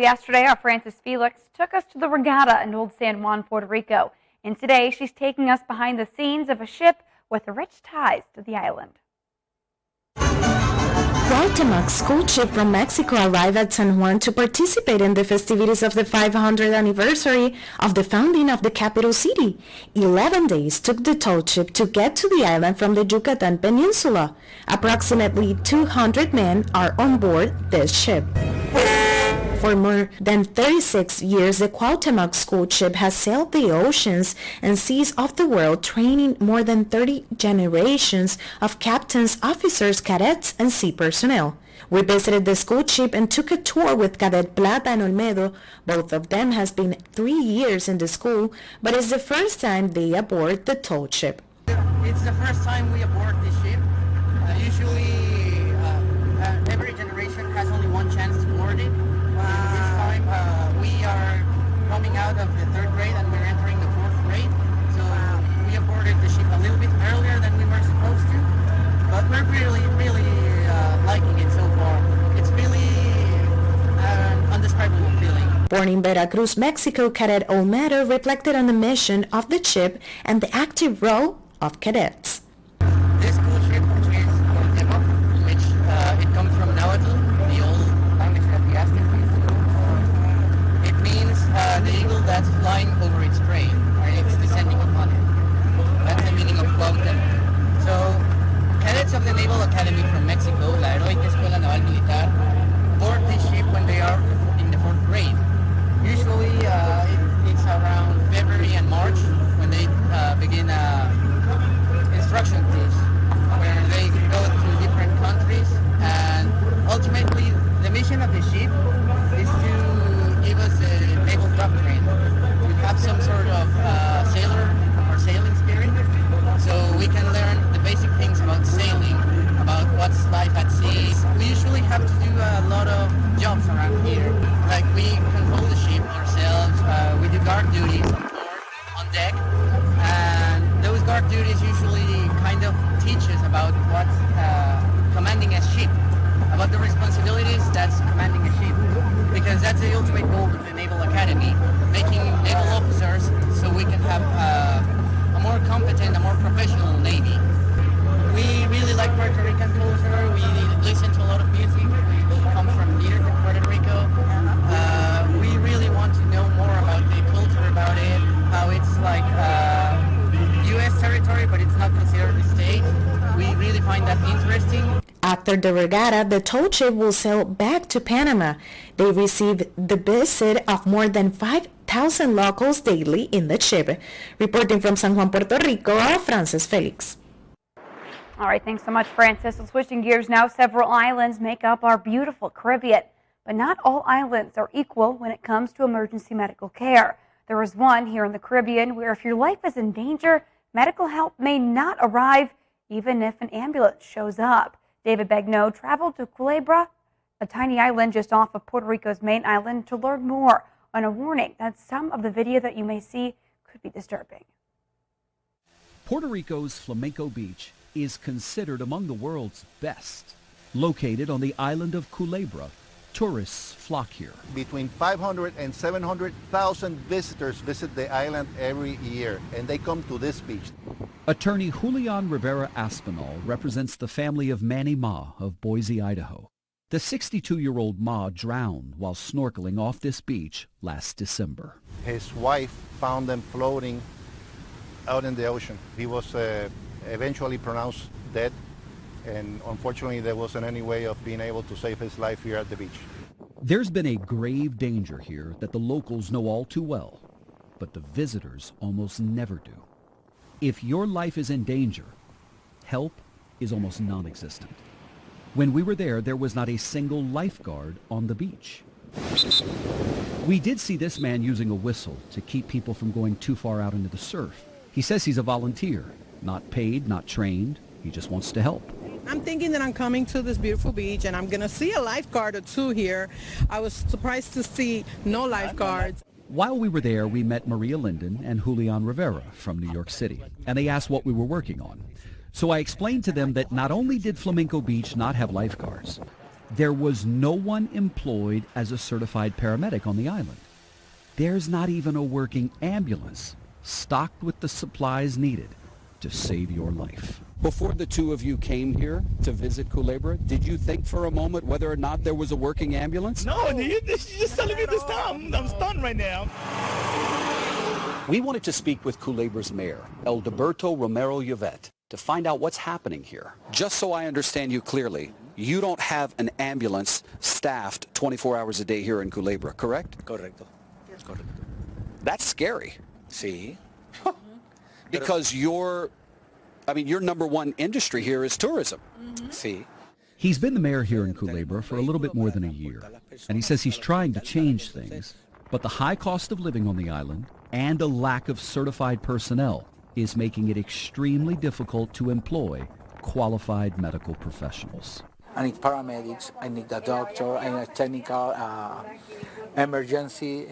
Yesterday, our Frances Felix took us to the regatta in Old San Juan, Puerto Rico. And today, she's taking us behind the scenes of a ship with rich ties to the island. Cuauhtemoc school ship from Mexico arrived at San Juan to participate in the festivities of the 500th anniversary of the founding of the capital city. 11 days took the tall ship to get to the island from the Yucatan Peninsula. Approximately 200 men are on board this ship. For more than 36 years, the Cuauhtemoc school ship has sailed the oceans and seas of the world, training more than 30 generations of captains, officers, cadets, and sea personnel. We visited the school ship and took a tour with Cadet Plata and Olmedo. Both of them has been 3 years in the school, but it's the first time they aboard the tall ship. It's the first time we aboard this ship. Usually, every generation has only one chance to board it. This time we are coming out of the 3rd grade and we're entering the 4th grade. So we aborted the ship a little bit earlier than we were supposed to. But we're really liking it so far. It's really an undescribable feeling. Born in Veracruz, Mexico, Cadet Olmedo reflected on the mission of the ship and the active role of cadets. This school ship, which is Cuauhtemoc, which it comes from Nahuatl, the old language of the Aztec people. It means the eagle that's flying over its prey, or it's descending upon it. That's the meaning of Cuauhtemoc. So, cadets of the Naval Academy from Mexico, la Heroica Escuela Naval Militar, board this ship when they are in the 4th grade. Usually, it's around February and March when they begin instruction cruise, where they go to different countries, and ultimately the mission of the ship is to give us a naval doctrine, to have some sort of sailor or sailing spirit, so we can learn the basic things about sailing, about what's life at sea. We usually have to do a lot of jobs around here, like we control the ship ourselves, we do guard duties on board, on deck, and those guard duties usually kind of teach us about what's commanding a ship, about the responsibilities that's commanding a ship, because that's the ultimate goal of the Naval Academy, making naval officers so we can have a more competent, a more professional Navy. We really like Puerto Rican culture. We listen to a lot of music. We come from near to Puerto Rico. We really want to know more about the culture, about it, how it's like U.S. territory, but it's not considered a state. We really find that interesting. After the regatta, the tall ship will sail back to Panama. They receive the visit of more than 5,000 locals daily in the ship. Reporting from San Juan, Puerto Rico, Frances Felix. All right, thanks so much, Frances. So switching gears now, several islands make up our beautiful Caribbean. But not all islands are equal when it comes to emergency medical care. There is one here in the Caribbean where if your life is in danger, medical help may not arrive even if an ambulance shows up. David Begnaud traveled to Culebra, a tiny island just off of Puerto Rico's main island, to learn more on a warning that some of the video that you may see could be disturbing. Puerto Rico's Flamenco Beach is considered among the world's best. Located on the island of Culebra, tourists flock here. Between 500 and 700,000 visitors visit the island every year, and they come to this beach. Attorney Julian Rivera Aspinall represents the family of Manny Ma of Boise, Idaho. The 62-year-old Ma drowned while snorkeling off this beach last December. His wife found them floating out in the ocean. He was eventually pronounced dead, and unfortunately there wasn't any way of being able to save his life here at the beach. There's been a grave danger here that the locals know all too well, but the visitors almost never do. If your life is in danger, help is almost non-existent. When we were there, there was not a single lifeguard on the beach. We did see this man using a whistle to keep people from going too far out into the surf. He says he's a volunteer, not paid, not trained. He just wants to help. I'm thinking that I'm coming to this beautiful beach and I'm going to see a lifeguard or two here. I was surprised to see no lifeguards. While we were there, we met Maria Linden and Julian Rivera from New York City, and they asked what we were working on. So I explained to them that not only did Flamenco Beach not have lifeguards, There was no one employed as a certified paramedic on the island. There's not even a working ambulance stocked with the supplies needed to save your life. Before the two of you came here to visit Culebra, did you think for a moment whether or not there was a working ambulance? No, you're just telling me this now. I'm stunned right now. We wanted to speak with Culebra's mayor, Eldeberto Romero Yvet, to find out what's happening here. Just so I understand you clearly, you don't have an ambulance staffed 24 hours a day here in Culebra, correct? Correcto. Correcto. That's scary. Sí. Because your number one industry here is tourism. Sí. He's been the mayor here in Culebra for a little bit more than a year, and he says he's trying to change things, but the high cost of living on the island and a lack of certified personnel is making it extremely difficult to employ qualified medical professionals. I need paramedics, I need a doctor, I need a technical emergency.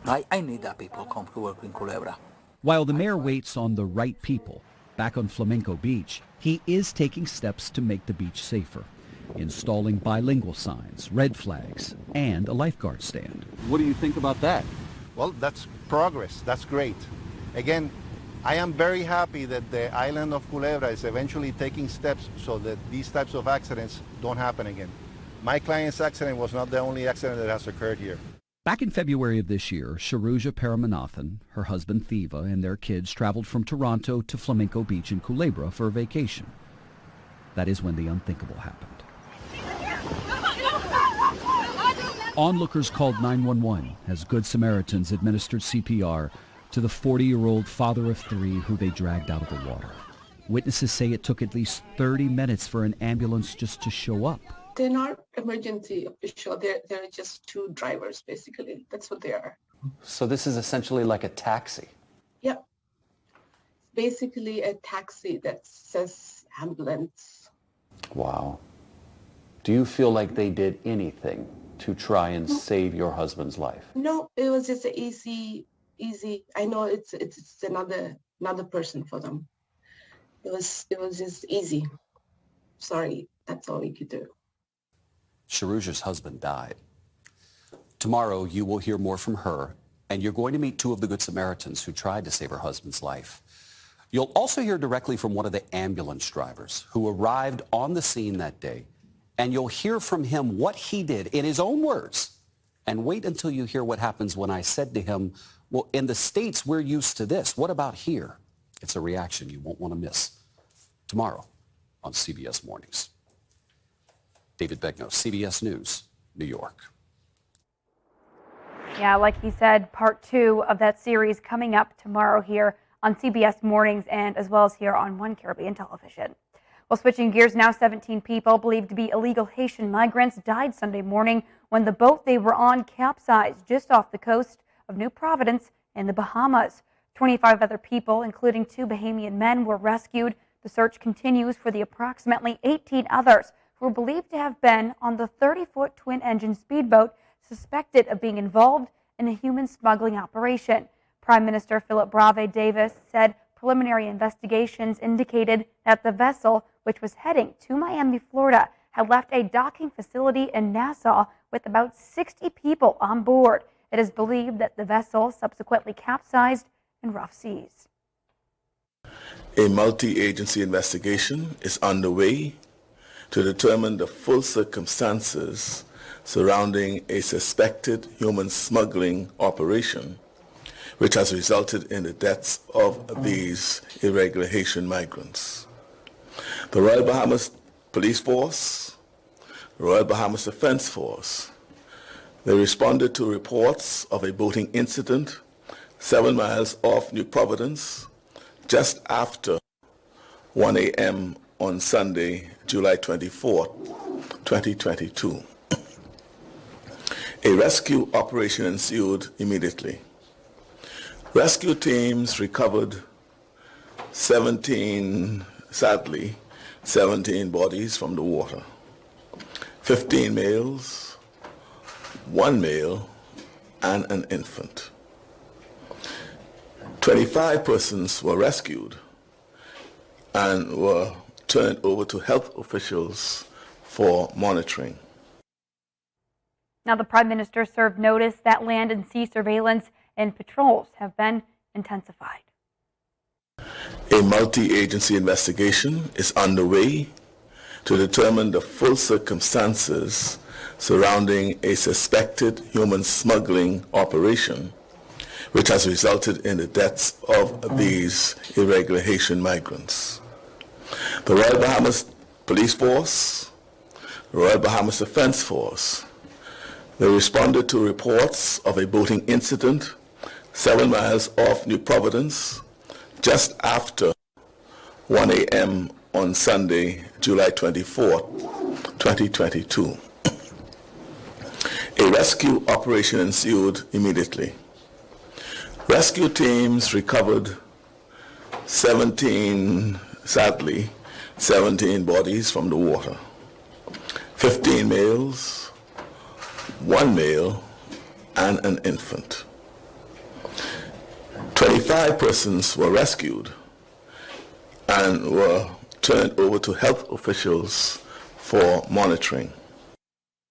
I need that people come to work in Culebra. While the mayor waits on the right people back on Flamenco Beach, he is taking steps to make the beach safer, installing bilingual signs, red flags, and a lifeguard stand. What do you think about that? Well, that's progress. That's great. Again, I am very happy that the island of Culebra is eventually taking steps so that these types of accidents don't happen again. My client's accident was not the only accident that has occurred here. Back in February of this year, Sharuja Paramanathan, her husband Thiva, and their kids traveled from Toronto to Flamenco Beach in Culebra for a vacation. That is when the unthinkable happened. Onlookers called 911 as Good Samaritans administered CPR to the 40-year-old father of three who they dragged out of the water. Witnesses say it took at least 30 minutes for an ambulance just to show up. They're not emergency official. They're just two drivers, basically. That's what they are. So this is essentially like a taxi. Yep. Basically a taxi that says ambulance. Wow. Do you feel like they did anything to try and save your husband's life? No, it was just easy. I know it's another person for them. It was just easy. Sorry, that's all we could do. Sharuja's husband died. Tomorrow you will hear more from her, and you're going to meet two of the Good Samaritans who tried to save her husband's life. You'll also hear directly from one of the ambulance drivers who arrived on the scene that day, and you'll hear from him what he did in his own words. And wait until you hear what happens when I said to him, well, in the States, we're used to this. What about here? It's a reaction you won't want to miss. Tomorrow on CBS Mornings. David Begnaud, CBS News, New York. Yeah, like he said, part 2 of that series coming up tomorrow here on CBS Mornings and as well as here on One Caribbean Television. Well, switching gears now, 17 people believed to be illegal Haitian migrants died Sunday morning when the boat they were on capsized just off the coast of New Providence in the Bahamas. 25 other people, including 2 Bahamian men, were rescued. The search continues for the approximately 18 others who are believed to have been on the 30-foot twin-engine speedboat suspected of being involved in a human smuggling operation. Prime Minister Philip Brave Davis said preliminary investigations indicated that the vessel, which was heading to Miami, Florida, had left a docking facility in Nassau with about 60 people on board. It is believed that the vessel subsequently capsized in rough seas. A multi-agency investigation is underway to determine the full circumstances surrounding a suspected human smuggling operation which has resulted in the deaths of these irregular Haitian migrants. The Royal Bahamas Police Force, the Royal Bahamas Defense Force, they responded to reports of a boating incident 7 miles off New Providence just after 1 a.m. on Sunday, July 24, 2022. A rescue operation ensued immediately. Rescue teams recovered 17 bodies from the water. 15 males, 1 male, and an infant. 25 persons were rescued and were turned over to health officials for monitoring. Now, the Prime Minister served notice that land and sea surveillance and patrols have been intensified. A multi-agency investigation is underway to determine the full circumstances surrounding a suspected human smuggling operation which has resulted in the deaths of these irregular Haitian migrants. The Royal Bahamas Police Force, the Royal Bahamas Defense Force, they responded to reports of a boating incident 7 miles off New Providence just after 1 a.m. on Sunday, July 24, 2022. A rescue operation ensued immediately. Rescue teams recovered 17 bodies from the water, 15 males, 1 male, and an infant. 25 persons were rescued and were turned over to health officials for monitoring.